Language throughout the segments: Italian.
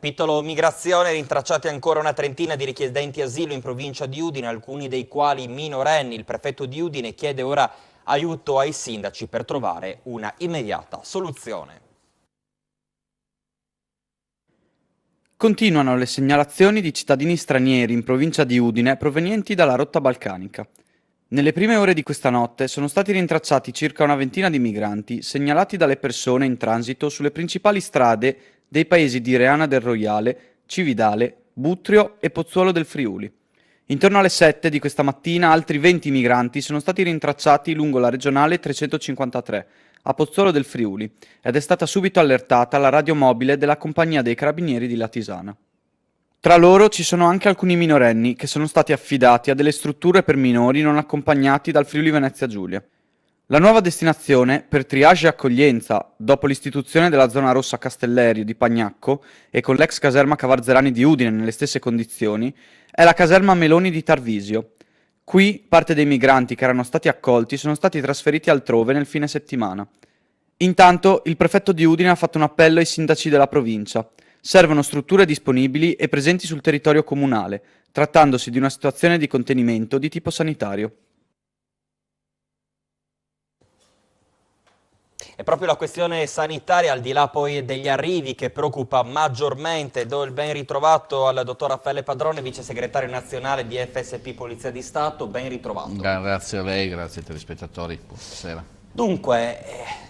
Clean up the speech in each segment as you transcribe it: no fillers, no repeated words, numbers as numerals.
Capitolo migrazione, rintracciati ancora una trentina di richiedenti asilo in provincia di Udine, alcuni dei quali minorenni. Il prefetto di Udine chiede ora aiuto ai sindaci per trovare una immediata soluzione. Continuano le segnalazioni di cittadini stranieri in provincia di Udine provenienti dalla rotta balcanica. Nelle prime ore di questa notte sono stati rintracciati circa una ventina di migranti segnalati dalle persone in transito sulle principali strade dei paesi di Reana del Roiale, Cividale, Buttrio e Pozzuolo del Friuli. Intorno alle 7 di questa mattina altri 20 migranti sono stati rintracciati lungo la regionale 353 a Pozzuolo del Friuli ed è stata subito allertata la radiomobile della compagnia dei carabinieri di Latisana. Tra loro ci sono anche alcuni minorenni che sono stati affidati a delle strutture per minori non accompagnati dal Friuli Venezia Giulia. La nuova destinazione per triage e accoglienza, dopo l'istituzione della zona rossa Castellerio di Pagnacco e con l'ex caserma Cavarzerani di Udine nelle stesse condizioni, è la caserma Meloni di Tarvisio. Qui parte dei migranti che erano stati accolti sono stati trasferiti altrove nel fine settimana. Intanto il prefetto di Udine ha fatto un appello ai sindaci della provincia. Servono strutture disponibili e presenti sul territorio comunale, trattandosi di una situazione di contenimento di tipo sanitario. È proprio la questione sanitaria, al di là poi degli arrivi, che preoccupa maggiormente. Do il ben ritrovato al dottor Raffaele Padrone, vice segretario nazionale di FSP Polizia di Stato. Ben ritrovato. Grazie a lei, grazie ai telespettatori. Buonasera. Dunque,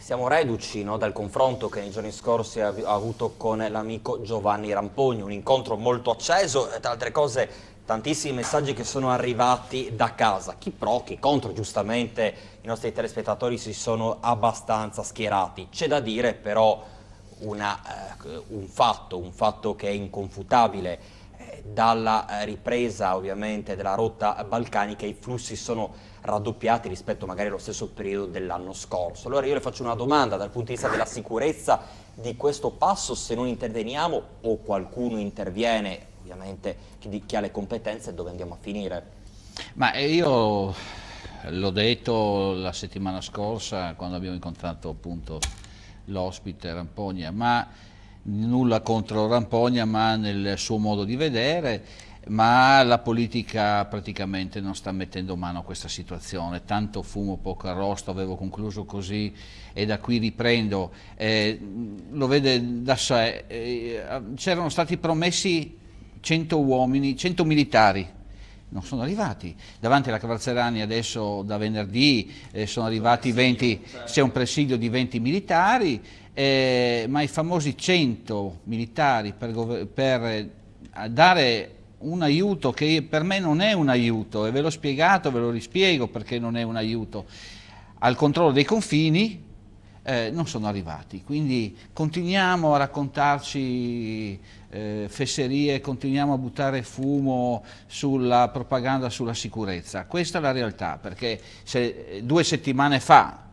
siamo reduci, no, dal confronto che nei giorni scorsi ha avuto con l'amico Giovanni Rampogni, un incontro molto acceso, tra altre cose tantissimi messaggi che sono arrivati da casa, chi pro, chi contro. Giustamente i nostri telespettatori si sono abbastanza schierati. C'è da dire però un fatto che è inconfutabile. Dalla ripresa ovviamente della rotta balcanica i flussi sono raddoppiati rispetto magari allo stesso periodo dell'anno scorso. Allora io le faccio una domanda dal punto di vista della sicurezza di questo passo: se non interveniamo o qualcuno interviene, ovviamente chi ha le competenze, dove andiamo a finire? Ma io l'ho detto la settimana scorsa quando abbiamo incontrato appunto l'ospite Rampogna, ma nulla contro Rampogna, ma nel suo modo di vedere, ma la politica praticamente non sta mettendo mano a questa situazione. Tanto fumo, poco arrosto, avevo concluso così e da qui riprendo. Lo vede da sé, c'erano stati promessi 100 uomini, 100 militari, non sono arrivati. Davanti alla Cavarzerani adesso da venerdì sono arrivati 20, c'è un presidio di 20 militari, ma i famosi 100 militari per dare un aiuto che per me non è un aiuto, e ve l'ho spiegato, ve lo rispiego perché non è un aiuto, al controllo dei confini, non sono arrivati. Quindi continuiamo a raccontarci fesserie, continuiamo a buttare fumo sulla propaganda sulla sicurezza. Questa è la realtà, perché se 2 settimane fa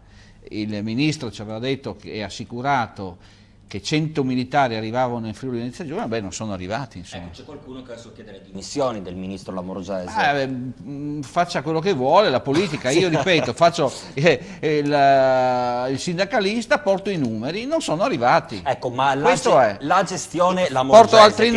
il ministro ci aveva detto e assicurato che 100 militari arrivavano in Friuli Venezia Giulia, beh, non sono arrivati. C'è qualcuno che adesso chiede le dimissioni del ministro Lamorgese. Faccia quello che vuole la politica. Io ripeto, faccio il sindacalista, porto i numeri, non sono arrivati. Ecco, ma la gestione Lamorgese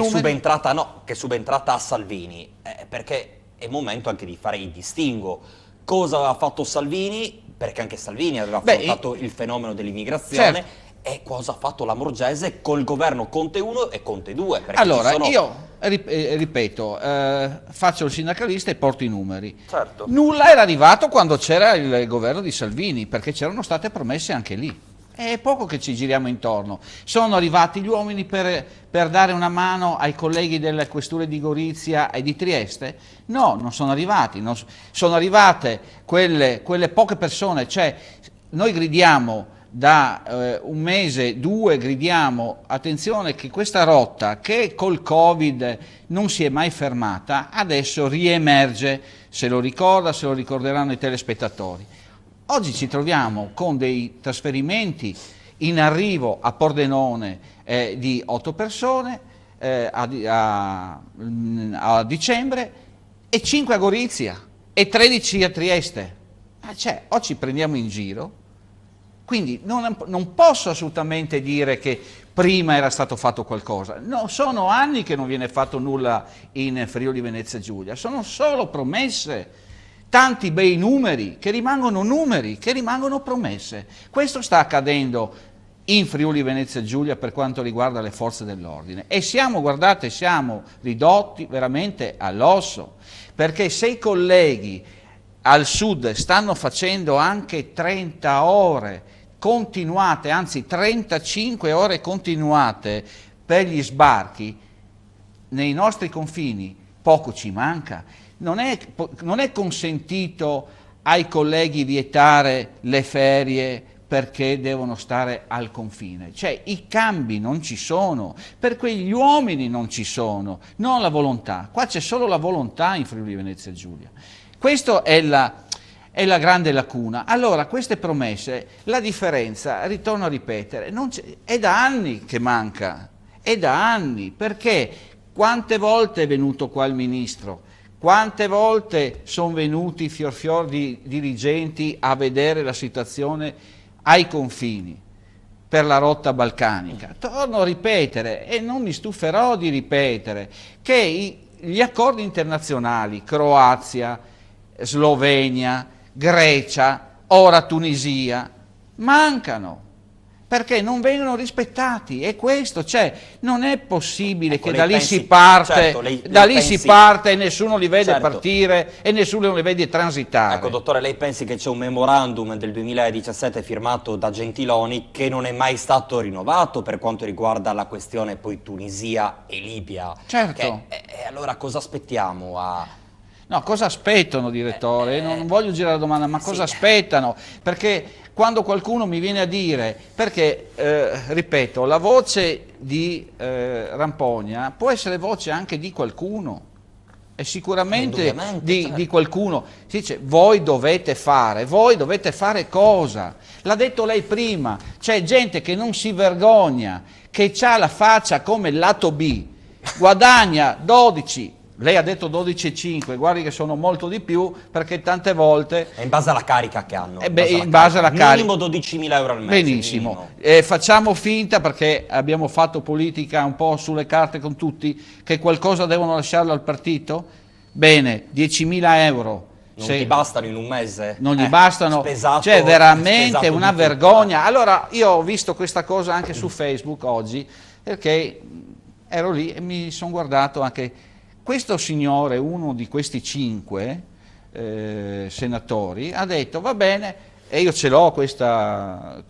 che è subentrata a Salvini, perché è momento anche di fare il distinguo. Cosa aveva fatto Salvini? Perché anche Salvini aveva affrontato il fenomeno dell'immigrazione. Certo. E cosa ha fatto Lamorgese col governo Conte 1 e Conte 2? Allora, io ripeto, faccio il sindacalista e porto i numeri. Certo. Nulla era arrivato quando c'era il governo di Salvini, perché c'erano state promesse anche lì. È poco che ci giriamo intorno. Sono arrivati gli uomini per dare una mano ai colleghi delle questure di Gorizia e di Trieste? No, non sono arrivati. Sono arrivate quelle poche persone. Cioè, noi gridiamo da un mese, 2, gridiamo attenzione che questa rotta che col Covid non si è mai fermata, adesso riemerge, se lo ricorderanno i telespettatori. Oggi ci troviamo con dei trasferimenti in arrivo a Pordenone di 8 persone a dicembre e 5 a Gorizia e 13 a Trieste. Cioè, o ci prendiamo in giro. Quindi non posso assolutamente dire che prima era stato fatto qualcosa. No, sono anni che non viene fatto nulla in Friuli Venezia Giulia, sono solo promesse, tanti bei numeri, che rimangono promesse. Questo sta accadendo in Friuli Venezia Giulia per quanto riguarda le forze dell'ordine e siamo ridotti veramente all'osso, perché se i colleghi al sud stanno facendo anche 30 ore continuate, anzi 35 ore continuate per gli sbarchi, nei nostri confini poco ci manca. Non è consentito ai colleghi vietare le ferie perché devono stare al confine. Cioè i cambi non ci sono, per quegli uomini non ci sono, non la volontà. Qua c'è solo la volontà in Friuli Venezia Giulia. Questa è la grande lacuna. Allora, queste promesse, la differenza, ritorno a ripetere, è da anni che manca, è da anni, perché quante volte è venuto qua il Ministro, quante volte sono venuti fior di dirigenti a vedere la situazione ai confini per la rotta balcanica. Torno a ripetere, e non mi stuferò di ripetere, che gli accordi internazionali, Croazia, Slovenia, Grecia, ora Tunisia, mancano, perché non vengono rispettati, e questo non è possibile che da lì si parte, certo, si parte e nessuno li vede partire e nessuno li vede transitare. Ecco, dottore, lei pensi che c'è un memorandum del 2017 firmato da Gentiloni che non è mai stato rinnovato per quanto riguarda la questione poi Tunisia e Libia? Certo. E allora cosa aspettiamo a... No, cosa aspettano, direttore? Non voglio girare la domanda, ma cosa aspettano? Perché quando qualcuno mi viene a dire, perché, ripeto, la voce di Rampogna può essere voce anche di qualcuno, e sicuramente di qualcuno. Si dice, voi dovete fare cosa? L'ha detto lei prima, c'è gente che non si vergogna, che ha la faccia come il lato B, guadagna 12, lei ha detto 12,5, guardi che sono molto di più, perché tante volte... È in base alla carica che hanno. In base alla carica. Minimo 12.000 euro al mese. Benissimo. Facciamo finta, perché abbiamo fatto politica un po' sulle carte con tutti, che qualcosa devono lasciarlo al partito? Bene, 10.000 euro. Non ti bastano in un mese? Non gli bastano, spesato, cioè veramente spesato una vergogna. Allora io ho visto questa cosa anche su Facebook oggi, perché ero lì e mi sono guardato anche... Questo signore, uno di questi 5 senatori, ha detto va bene, e io ce l'ho questa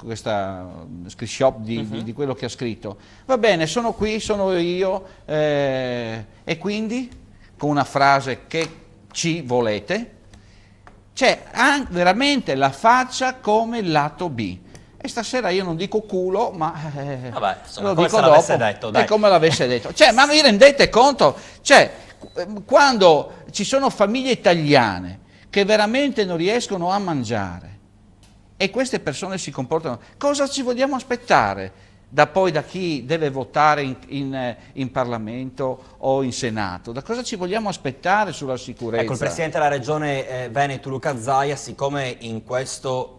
screenshot di quello che ha scritto, va bene, sono qui, sono io, e quindi, con una frase che ci volete, c'è veramente la faccia come il lato B. E stasera io non dico culo, ma vabbè, insomma, lo come dico se dopo, l'avesse detto, dai. è come l'avesse detto. Ma vi rendete conto? Quando ci sono famiglie italiane che veramente non riescono a mangiare e queste persone si comportano, cosa ci vogliamo aspettare da chi deve votare in Parlamento o in Senato? Da cosa ci vogliamo aspettare sulla sicurezza? Ecco, il Presidente della Regione Veneto, Luca Zaia, siccome in questa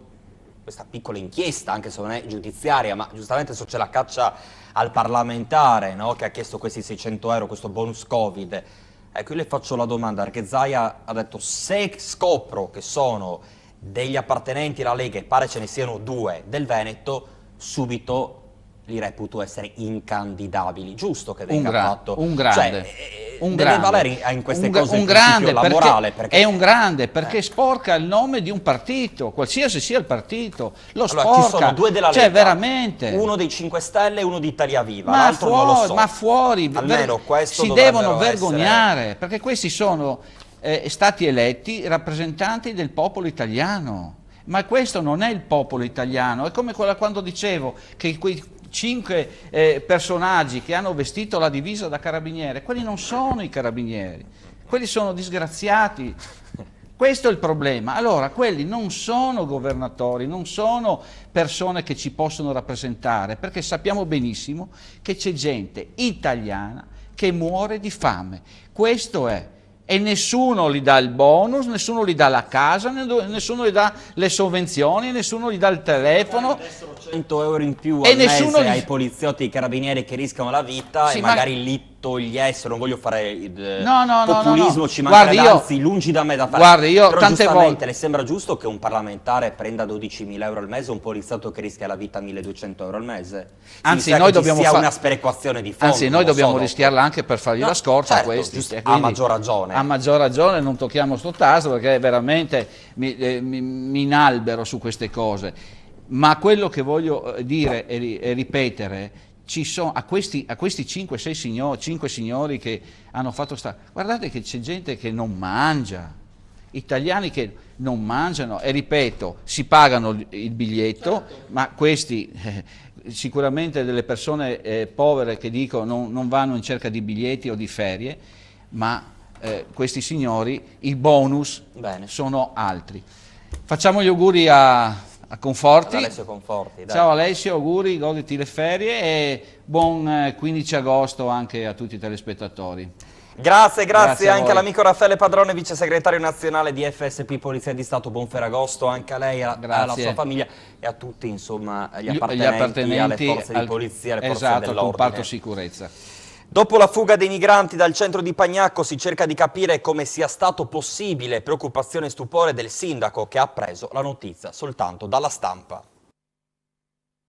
piccola inchiesta, anche se non è giudiziaria, ma giustamente so c'è la caccia al parlamentare, no? Che ha chiesto questi 600 euro, questo bonus Covid. Ecco, io le faccio la domanda, perché Zaia ha detto, se scopro che sono degli appartenenti alla Lega, e pare ce ne siano 2 del Veneto, subito li reputo essere incandidabili. Giusto che venga fatto. Un grande. Deve valere in queste cose un grande, la morale. Perché è un grande, perché sporca il nome di un partito, qualsiasi sia il partito, lo sporca. Allora, ci sono 2 della Lega, veramente. Uno dei 5 Stelle e uno di Italia Viva, l'altro non lo so. Ma fuori, almeno questo si devono vergognare, perché questi sono stati eletti rappresentanti del popolo italiano. Ma questo non è il popolo italiano, è come quando dicevo che quei 5 personaggi che hanno vestito la divisa da carabiniere, quelli non sono i carabinieri, quelli sono disgraziati. Questo è il problema. Allora, quelli non sono governatori, non sono persone che ci possono rappresentare, perché sappiamo benissimo che c'è gente italiana che muore di fame. Questo è. e nessuno gli dà il bonus, nessuno gli dà la casa, nessuno gli dà le sovvenzioni, nessuno gli dà il telefono. 100 euro in più E al nessuno mese gli- ai poliziotti e ai carabinieri che rischiano la vita Sì, e ma- magari lì togliessero, non voglio fare il No, populismo, no. ci mancherebbe, Guardi, io- anzi lungi da me da fare. guardi, io Però tante giustamente volte- le sembra giusto che un parlamentare prenda 12.000 euro al mese e un poliziotto che rischia la vita 1.200 euro al mese? Anzi, Mi sa noi che ci dobbiamo sia fa- una sperequazione di fondo. Anzi, non noi lo so dobbiamo dopo. rischiarla anche per fargli No, la scorta a certo, questi. giusto, e a quindi maggior ragione. A maggior ragione non tocchiamo sto tasto perché veramente mi inalbero su queste cose. Ma quello che voglio dire e ripetere, a questi 5-6 signori, 5 signori che hanno fatto guardate che c'è gente che non mangia, italiani che non mangiano e ripeto, si pagano il biglietto, ma questi sicuramente delle persone povere che dicono non vanno in cerca di biglietti o di ferie, ma questi signori, i bonus Bene. sono altri. Facciamo gli auguri a Conforti. Alessio Conforti, dai. Ciao Alessio, auguri, goditi le ferie e buon 15 agosto anche a tutti i telespettatori. Grazie Grazie a anche voi. all'amico Raffaele Padrone, vice segretario nazionale di FSP Polizia di Stato. Buon Ferragosto anche a lei, alla Grazie. sua famiglia e a tutti, insomma, gli Gli appartenenti alle forze di polizia, alle forze esatto, al comparto dell'ordine. sicurezza. Dopo la fuga dei migranti dal centro di Pagnacco si cerca di capire come sia stato possibile. Preoccupazione e stupore del sindaco che ha appreso la notizia soltanto dalla stampa.